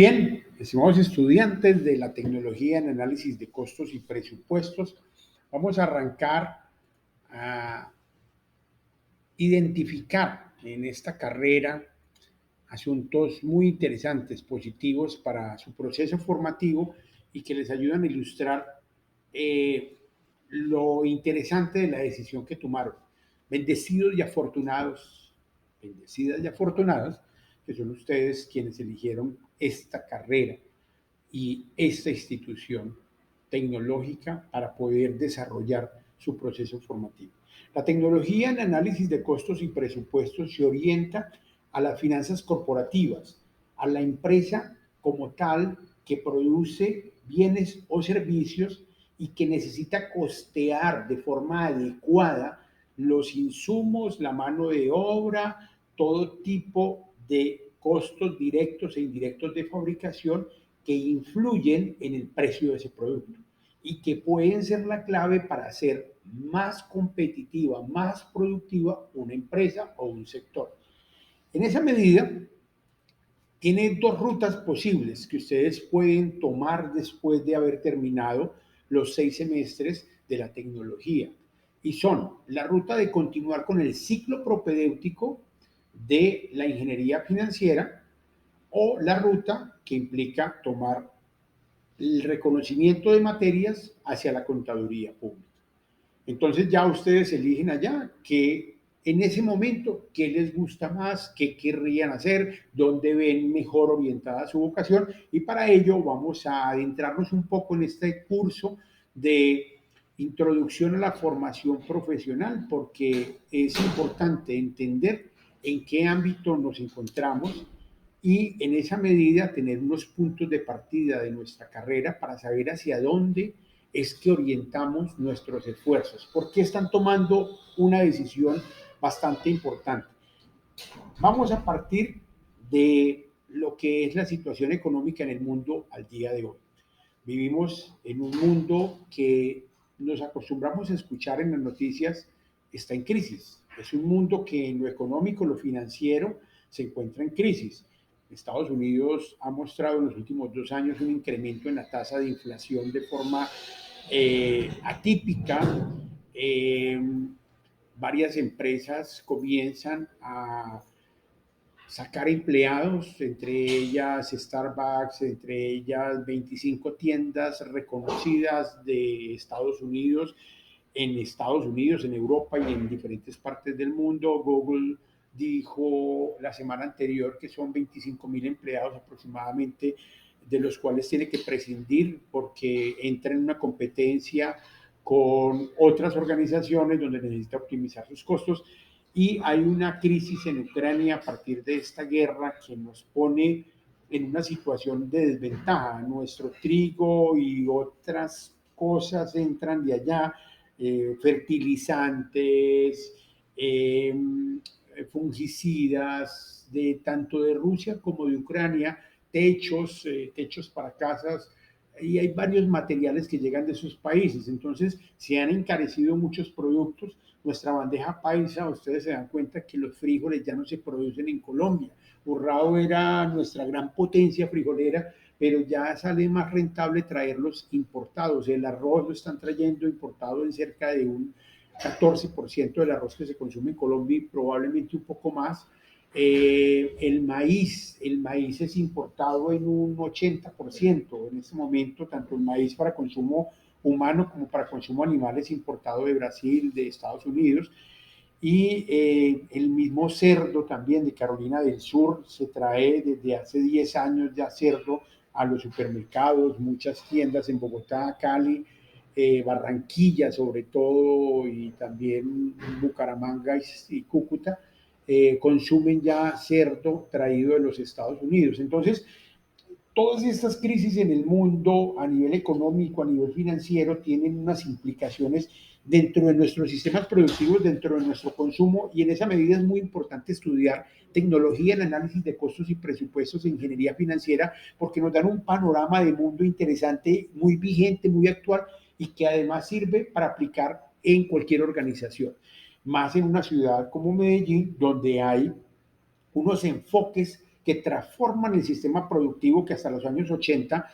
Bien, estimados estudiantes de la tecnología en análisis de costos y presupuestos, vamos a arrancar a identificar en esta carrera asuntos muy interesantes, positivos para su proceso formativo y que les ayudan a ilustrar eh, lo interesante de la decisión que tomaron. Bendecidos y afortunados, bendecidas y afortunadas, que son ustedes quienes eligieron esta carrera y esta institución tecnológica para poder desarrollar su proceso formativo. La tecnología en análisis de costos y presupuestos se orienta a las finanzas corporativas, a la empresa como tal que produce bienes o servicios y que necesita costear de forma adecuada los insumos, la mano de obra, todo tipo de costos directos e indirectos de fabricación que influyen en el precio de ese producto y que pueden ser la clave para hacer más competitiva, más productiva una empresa o un sector. En esa medida, tiene dos rutas posibles que ustedes pueden tomar después de haber terminado los 6 semestres de la tecnología. Y son la ruta de continuar con el ciclo propedéutico de la ingeniería financiera o la ruta que implica tomar el reconocimiento de materias hacia la contaduría pública. Entonces ya ustedes eligen allá que en ese momento qué les gusta más, qué querrían hacer, dónde ven mejor orientada su vocación y para ello vamos a adentrarnos un poco en este curso de introducción a la formación profesional porque es importante entender en qué ámbito nos encontramos y en esa medida tener unos puntos de partida de nuestra carrera para saber hacia dónde es que orientamos nuestros esfuerzos. ¿Por qué están tomando una decisión bastante importante? Vamos a partir de lo que es la situación económica en el mundo al día de hoy. Vivimos en un mundo que nos acostumbramos a escuchar en las noticias está en crisis. Es un mundo que en lo económico, lo financiero, se encuentra en crisis. Estados Unidos ha mostrado en los últimos 2 años un incremento en la tasa de inflación de forma atípica. Eh, Varias empresas comienzan a sacar empleados, entre ellas Starbucks, entre ellas 25 tiendas reconocidas de Estados Unidos, en Europa y en diferentes partes del mundo. Google dijo la semana anterior que son 25.000 empleados aproximadamente, de los cuales tiene que prescindir porque entra en una competencia con otras organizaciones donde necesita optimizar sus costos y hay una crisis en Ucrania a partir de esta guerra que nos pone en una situación de desventaja. Nuestro trigo y otras cosas entran de allá, fertilizantes, fungicidas, de tanto de Rusia como de Ucrania, techos para casas, y hay varios materiales que llegan de esos países. Entonces, se han encarecido muchos productos. Nuestra bandeja paisa, ustedes se dan cuenta que los frijoles ya no se producen en Colombia. Urrao era nuestra gran potencia frijolera, pero ya sale más rentable traerlos importados. El arroz lo están trayendo importado en cerca de un 14% del arroz que se consume en Colombia y probablemente un poco más. El maíz es importado en un 80% en este momento, tanto el maíz para consumo humano como para consumo animal es importado de Brasil, de Estados Unidos, y el mismo cerdo también de Carolina del Sur se trae desde hace 10 años ya cerdo a los supermercados, muchas tiendas en Bogotá, Cali, Barranquilla sobre todo y también Bucaramanga y Cúcuta consumen ya cerdo traído de los Estados Unidos. Entonces, todas estas crisis en el mundo a nivel económico, a nivel financiero, tienen unas implicaciones dentro de nuestros sistemas productivos, dentro de nuestro consumo, y en esa medida es muy importante estudiar tecnología, el análisis de costos y presupuestos en ingeniería financiera, porque nos dan un panorama de mundo interesante, muy vigente, muy actual, y que además sirve para aplicar en cualquier organización, más en una ciudad como Medellín, donde hay unos enfoques que transforman el sistema productivo que hasta los años 80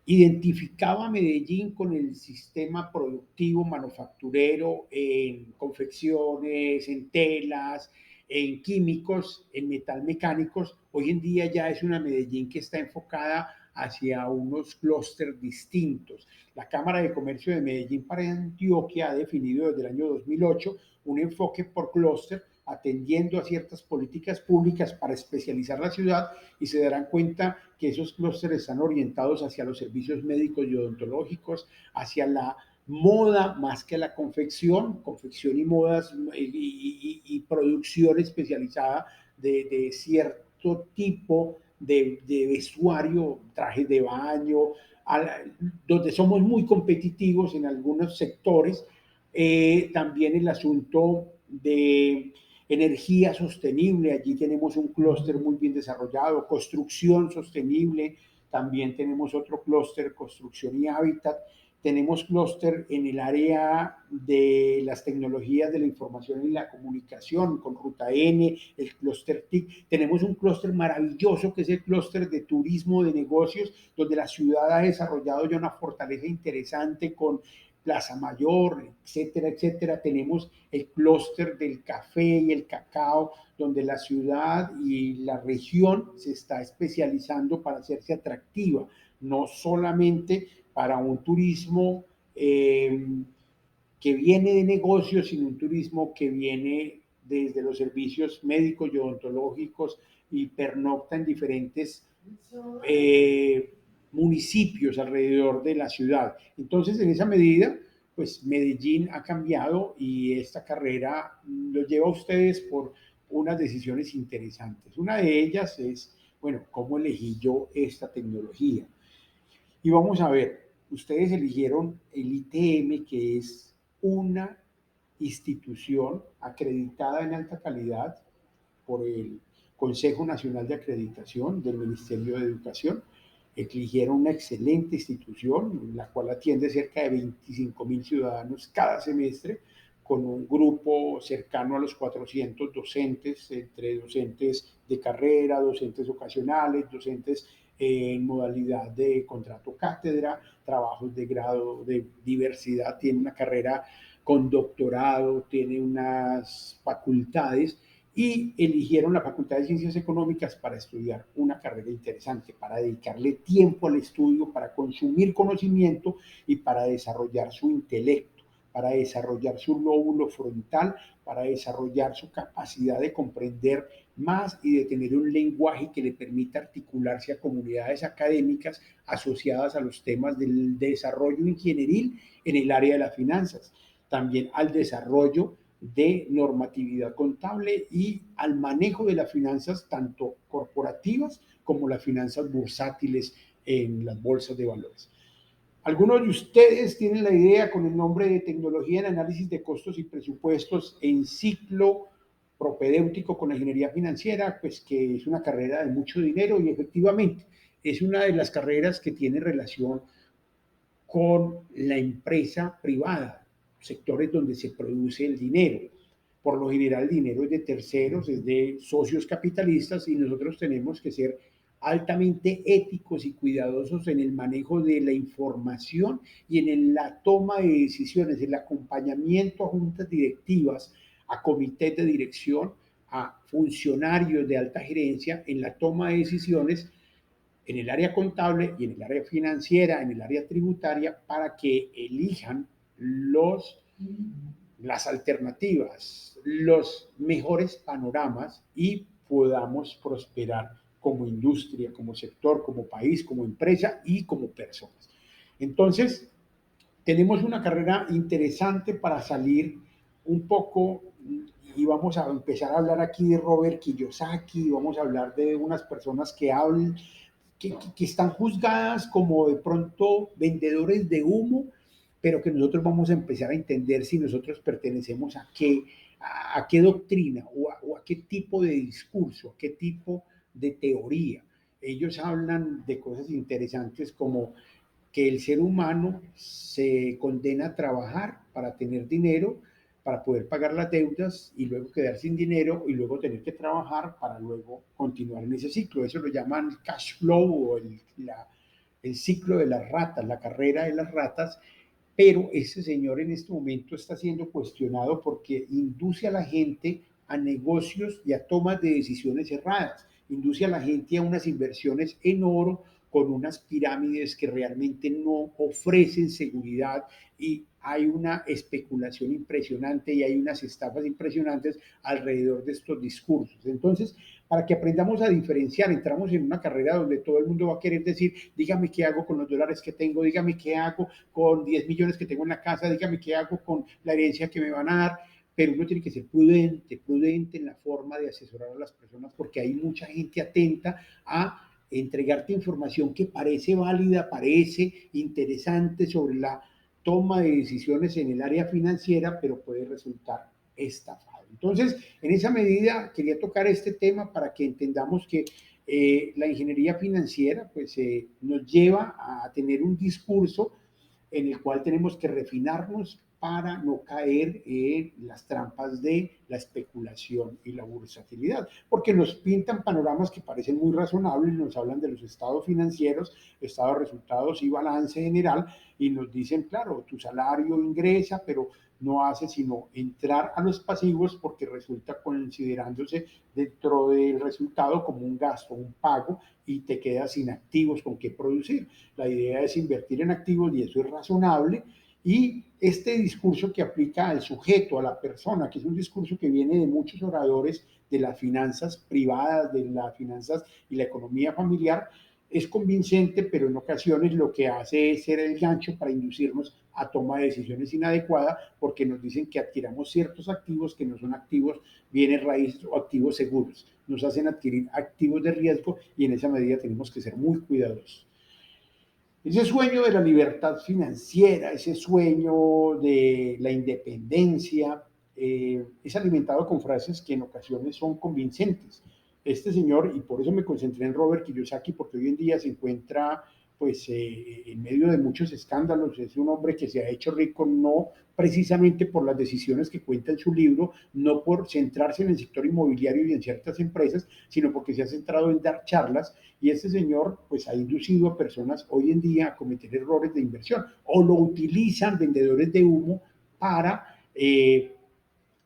identificaba a Medellín con el sistema productivo manufacturero en confecciones, en telas, en químicos, en metalmecánicos. Hoy en día ya es una Medellín que está enfocada hacia unos clústeres distintos. La Cámara de Comercio de Medellín para Antioquia ha definido desde el año 2008 un enfoque por clúster atendiendo a ciertas políticas públicas para especializar la ciudad, y se darán cuenta que esos clústeres están orientados hacia los servicios médicos y odontológicos, hacia la moda más que la confección, confección y modas y producción especializada de cierto tipo de vestuario, trajes de baño, donde somos muy competitivos en algunos sectores. También el asunto de energía sostenible, allí tenemos un clúster muy bien desarrollado, construcción sostenible, también tenemos otro clúster, construcción y hábitat, tenemos clúster en el área de las tecnologías de la información y la comunicación con Ruta N, el clúster TIC, tenemos un clúster maravilloso que es el clúster de turismo de negocios, donde la ciudad ha desarrollado ya una fortaleza interesante con Plaza Mayor, etcétera, etcétera. Tenemos el clúster del café y el cacao, donde la ciudad y la región se está especializando para hacerse atractiva, no solamente para un turismo que viene de negocios, sino un turismo que viene desde los servicios médicos y odontológicos y pernocta en diferentes municipios alrededor de la ciudad. Entonces, en esa medida, pues Medellín ha cambiado y esta carrera lo lleva a ustedes por unas decisiones interesantes. Una de ellas es, bueno, ¿cómo elegí yo esta tecnología? Y vamos a ver, ustedes eligieron el ITM, que es una institución acreditada en alta calidad por el Consejo Nacional de Acreditación del Ministerio de Educación. Eligieron una excelente institución, la cual atiende cerca de 25.000 ciudadanos cada semestre, con un grupo cercano a los 400 docentes, entre docentes de carrera, docentes ocasionales, docentes en modalidad de contrato cátedra, trabajos de grado de diversidad, tiene una carrera con doctorado, tiene unas facultades, y eligieron la Facultad de Ciencias Económicas para estudiar una carrera interesante, para dedicarle tiempo al estudio, para consumir conocimiento y para desarrollar su intelecto, para desarrollar su lóbulo frontal, para desarrollar su capacidad de comprender más y de tener un lenguaje que le permita articularse a comunidades académicas asociadas a los temas del desarrollo ingenieril en el área de las finanzas, también al desarrollo de normatividad contable y al manejo de las finanzas tanto corporativas como las finanzas bursátiles en las bolsas de valores. Algunos de ustedes tienen la idea con el nombre de tecnología en análisis de costos y presupuestos en ciclo propedéutico con la ingeniería financiera, pues que es una carrera de mucho dinero y efectivamente es una de las carreras que tiene relación con la empresa privada, sectores donde se produce el dinero. Por lo general el dinero es de terceros, es de socios capitalistas y nosotros tenemos que ser altamente éticos y cuidadosos en el manejo de la información y en la toma de decisiones, el acompañamiento a juntas directivas, a comités de dirección, a funcionarios de alta gerencia en la toma de decisiones en el área contable y en el área financiera, en el área tributaria, para que elijan las alternativas, los mejores panoramas y podamos prosperar como industria, como sector, como país, como empresa y como personas. Entonces, tenemos una carrera interesante para salir un poco y vamos a empezar a hablar aquí de Robert Kiyosaki, vamos a hablar de unas personas que hablan, que están juzgadas como de pronto vendedores de humo, pero que nosotros vamos a empezar a entender si nosotros pertenecemos a qué doctrina o a qué tipo de discurso, a qué tipo de teoría. Ellos hablan de cosas interesantes como que el ser humano se condena a trabajar para tener dinero, para poder pagar las deudas y luego quedar sin dinero y luego tener que trabajar para luego continuar en ese ciclo. Eso lo llaman cash flow o el ciclo de las ratas, la carrera de las ratas, pero ese señor en este momento está siendo cuestionado porque induce a la gente a negocios y a tomas de decisiones erradas, induce a la gente a unas inversiones en oro con unas pirámides que realmente no ofrecen seguridad y hay una especulación impresionante y hay unas estafas impresionantes alrededor de estos discursos. Entonces, para que aprendamos a diferenciar, entramos en una carrera donde todo el mundo va a querer decir, dígame qué hago con los dólares que tengo, dígame qué hago con 10 millones que tengo en la casa, dígame qué hago con la herencia que me van a dar, pero uno tiene que ser prudente, prudente en la forma de asesorar a las personas porque hay mucha gente atenta a entregarte información que parece válida, parece interesante sobre la toma de decisiones en el área financiera, pero puede resultar estafado. Entonces, en esa medida, quería tocar este tema para que entendamos que la ingeniería financiera pues, nos lleva a tener un discurso en el cual tenemos que refinarnos para no caer en las trampas de la especulación y la bursatilidad, porque nos pintan panoramas que parecen muy razonables, nos hablan de los estados financieros, estados, resultados y balance general, y nos dicen, claro, tu salario ingresa, pero no hace sino entrar a los pasivos porque resulta considerándose dentro del resultado como un gasto, un pago, y te quedas sin activos con qué producir. La idea es invertir en activos y eso es razonable. Y este discurso que aplica al sujeto, a la persona, que es un discurso que viene de muchos oradores de las finanzas privadas, de las finanzas y la economía familiar, es convincente, pero en ocasiones lo que hace es ser el gancho para inducirnos a toma de decisiones inadecuadas porque nos dicen que adquiramos ciertos activos que no son activos bienes raíces o activos seguros. Nos hacen adquirir activos de riesgo y en esa medida tenemos que ser muy cuidadosos. Ese sueño de la libertad financiera, ese sueño de la independencia, es alimentado con frases que en ocasiones son convincentes. Este señor, y por eso me concentré en Robert Kiyosaki, porque hoy en día se encuentra pues en medio de muchos escándalos, es un hombre que se ha hecho rico no precisamente por las decisiones que cuenta en su libro, no por centrarse en el sector inmobiliario y en ciertas empresas, sino porque se ha centrado en dar charlas y este señor pues ha inducido a personas hoy en día a cometer errores de inversión o lo utilizan vendedores de humo para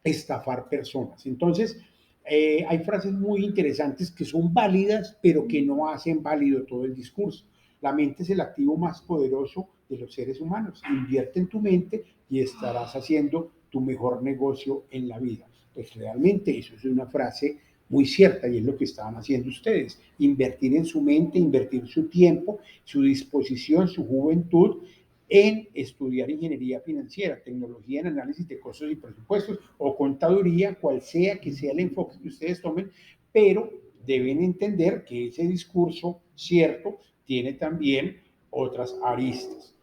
estafar personas. Entonces, hay frases muy interesantes que son válidas, pero que no hacen válido todo el discurso. La mente es el activo más poderoso de los seres humanos. Invierte en tu mente y estarás haciendo tu mejor negocio en la vida. Pues realmente eso es una frase muy cierta y es lo que estaban haciendo ustedes. Invertir en su mente, invertir su tiempo, su disposición, su juventud en estudiar ingeniería financiera, tecnología en análisis de costos y presupuestos o contaduría, cual sea que sea el enfoque que ustedes tomen, pero deben entender que ese discurso cierto tiene también otras aristas.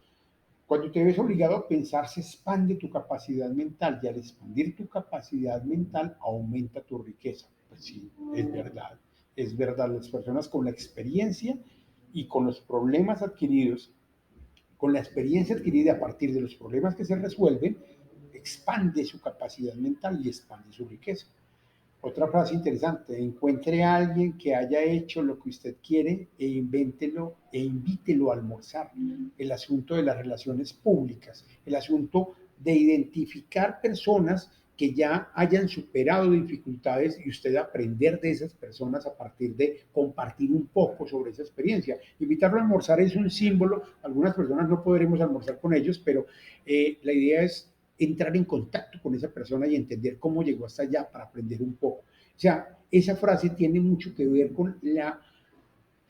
Cuando te ves obligado a pensar, se expande tu capacidad mental y al expandir tu capacidad mental aumenta tu riqueza. Pues sí, es verdad. Es verdad, las personas con la experiencia y con los problemas adquiridos con la experiencia adquirida a partir de los problemas que se resuelven, expande su capacidad mental y expande su riqueza. Otra frase interesante, encuentre a alguien que haya hecho lo que usted quiere e invéntelo e invítelo a almorzar. El asunto de las relaciones públicas, el asunto de identificar personas que ya hayan superado dificultades y usted aprender de esas personas a partir de compartir un poco sobre esa experiencia. Invitarlo a almorzar es un símbolo, algunas personas no podremos almorzar con ellos, pero la idea es entrar en contacto con esa persona y entender cómo llegó hasta allá para aprender un poco. O sea, esa frase tiene mucho que ver con la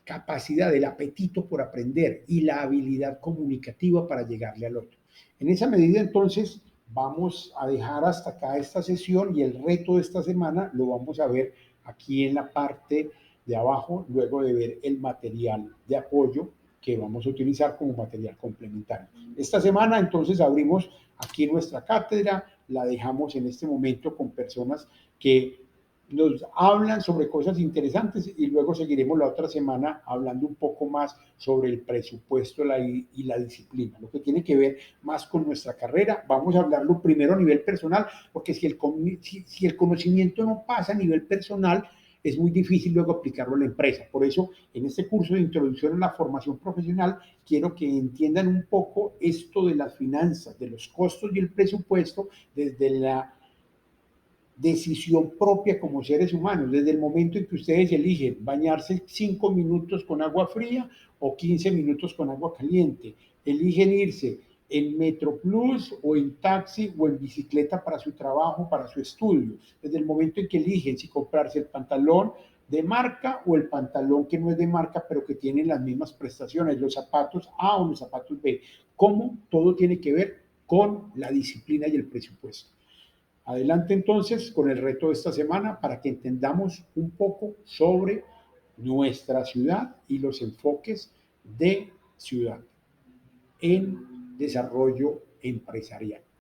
capacidad, el apetito por aprender y la habilidad comunicativa para llegarle al otro. En esa medida, entonces, vamos a dejar hasta acá esta sesión y el reto de esta semana lo vamos a ver aquí en la parte de abajo, luego de ver el material de apoyo que vamos a utilizar como material complementario. Esta semana, entonces, abrimos aquí nuestra cátedra, la dejamos en este momento con personas que nos hablan sobre cosas interesantes y luego seguiremos la otra semana hablando un poco más sobre el presupuesto y la disciplina, lo que tiene que ver más con nuestra carrera. Vamos a hablarlo primero a nivel personal, porque si el conocimiento no pasa a nivel personal, es muy difícil luego aplicarlo en la empresa. Por eso, en este curso de introducción a la formación profesional, quiero que entiendan un poco esto de las finanzas, de los costos y el presupuesto desde la decisión propia como seres humanos, desde el momento en que ustedes eligen bañarse 5 minutos con agua fría o 15 minutos con agua caliente, eligen irse en Metroplus o en taxi o en bicicleta para su trabajo, para su estudio, desde el momento en que eligen si comprarse el pantalón de marca o el pantalón que no es de marca pero que tiene las mismas prestaciones, los zapatos A o los zapatos B, cómo todo tiene que ver con la disciplina y el presupuesto. Adelante entonces con el reto de esta semana para que entendamos un poco sobre nuestra ciudad y los enfoques de ciudad en desarrollo empresarial.